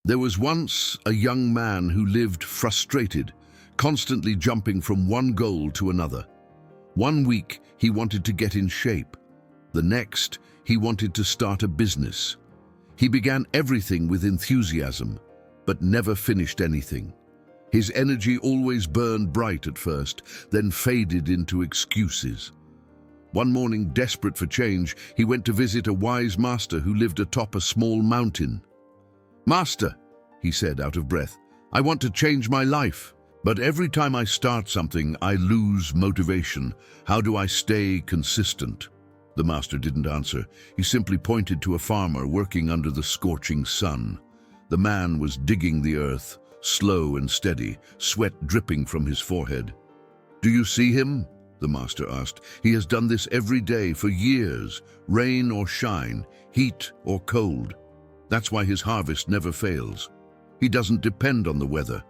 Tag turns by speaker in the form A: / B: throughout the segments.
A: There was once a young man who lived frustrated, constantly jumping from one goal to another. One week, he wanted to get in shape. The next, he wanted to start a business. He began everything with enthusiasm, but never finished anything. His energy always burned bright at first, then faded into excuses. One morning, desperate for change, he went to visit a wise master who lived atop a small mountain. "Master," he said out of breath, "I want to change my life. But every time I start something, I lose motivation. How do I stay consistent?" The master didn't answer. He simply pointed to a farmer working under the scorching sun. The man was digging the earth, slow and steady, sweat dripping from his forehead. "Do you see him?" the master asked. "He has done this every day for years, rain or shine, heat or cold. That's why his harvest never fails. He doesn't depend on the weather.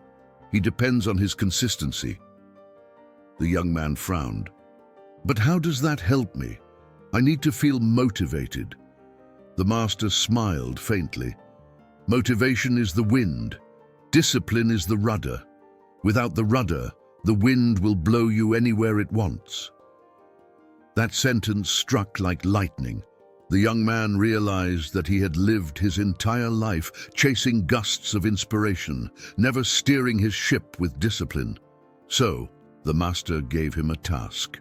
A: He depends on his consistency." The young man frowned. "But how does that help me? I need to feel motivated." The master smiled faintly. "Motivation is the wind. Discipline is the rudder. Without the rudder, the wind will blow you anywhere it wants." That sentence struck like lightning. The young man realized that he had lived his entire life chasing gusts of inspiration, never steering his ship with discipline. So, the master gave him a task.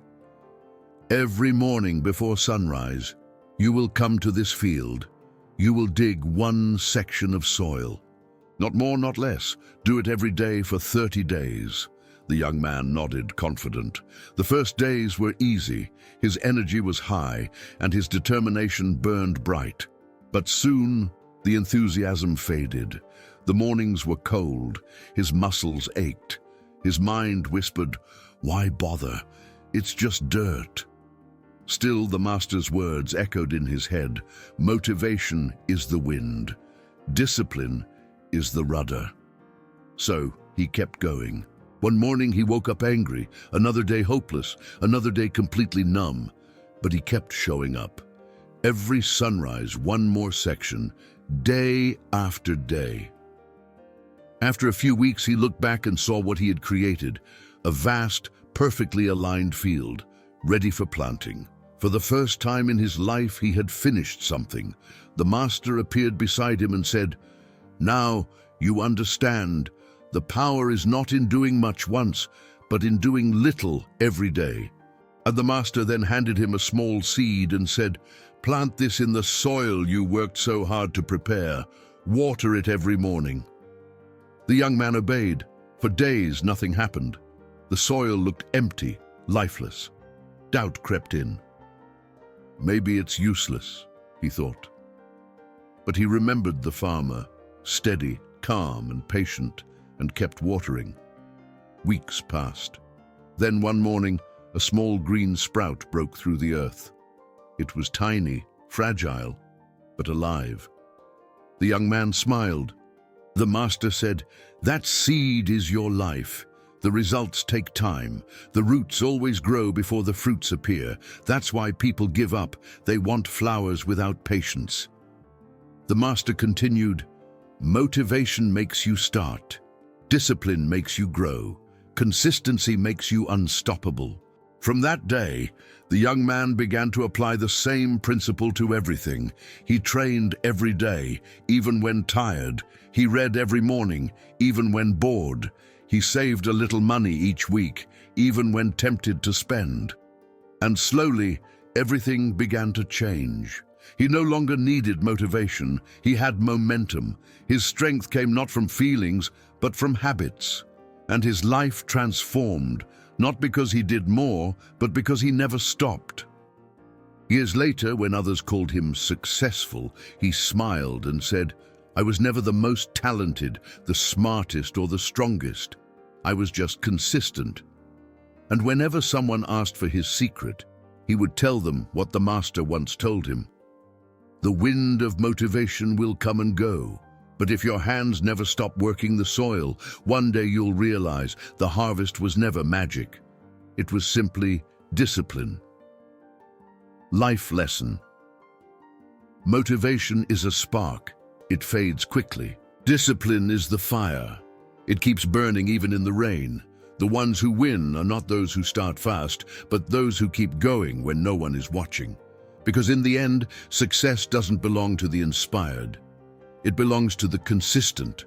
A: "Every morning before sunrise, you will come to this field. You will dig one section of soil. Not more, not less. Do it every day for 30 days. The young man nodded, confident. The first days were easy. His energy was high, and his determination burned bright. But soon, the enthusiasm faded. The mornings were cold. His muscles ached. His mind whispered, "Why bother? It's just dirt." Still, the master's words echoed in his head. Motivation is the wind. Discipline is the rudder. So, he kept going. One morning he woke up angry, another day hopeless, another day completely numb. But he kept showing up. Every sunrise, one more section, day after day. After a few weeks, he looked back and saw what he had created, a vast, perfectly aligned field, ready for planting. For the first time in his life, he had finished something. The master appeared beside him and said, "Now you understand. The power is not in doing much once, but in doing little every day." And the master then handed him a small seed and said, "Plant this in the soil you worked so hard to prepare. Water it every morning." The young man obeyed. For days, nothing happened. The soil looked empty, lifeless. Doubt crept in. "Maybe it's useless," he thought. But he remembered the farmer, steady, calm, and patient, and kept watering. Weeks passed. Then one morning, a small green sprout broke through the earth. It was tiny, fragile, but alive. The young man smiled. The master said, "That seed is your life. The results take time. The roots always grow before the fruits appear. That's why people give up. They want flowers without patience." The master continued, "Motivation makes you start. Discipline makes you grow. Consistency makes you unstoppable." From that day, the young man began to apply the same principle to everything. He trained every day, even when tired. He read every morning, even when bored. He saved a little money each week, even when tempted to spend. And slowly, everything began to change. He no longer needed motivation. He had momentum. His strength came not from feelings, but from habits. And his life transformed, not because he did more, but because he never stopped. Years later, when others called him successful, he smiled and said, "I was never the most talented, the smartest, or the strongest. I was just consistent." And whenever someone asked for his secret, he would tell them what the master once told him. "The wind of motivation will come and go, but if your hands never stop working the soil, one day you'll realize the harvest was never magic. It was simply discipline." Life lesson. Motivation is a spark. It fades quickly. Discipline is the fire. It keeps burning even in the rain. The ones who win are not those who start fast, but those who keep going when no one is watching. Because in the end, success doesn't belong to the inspired. It belongs to the consistent,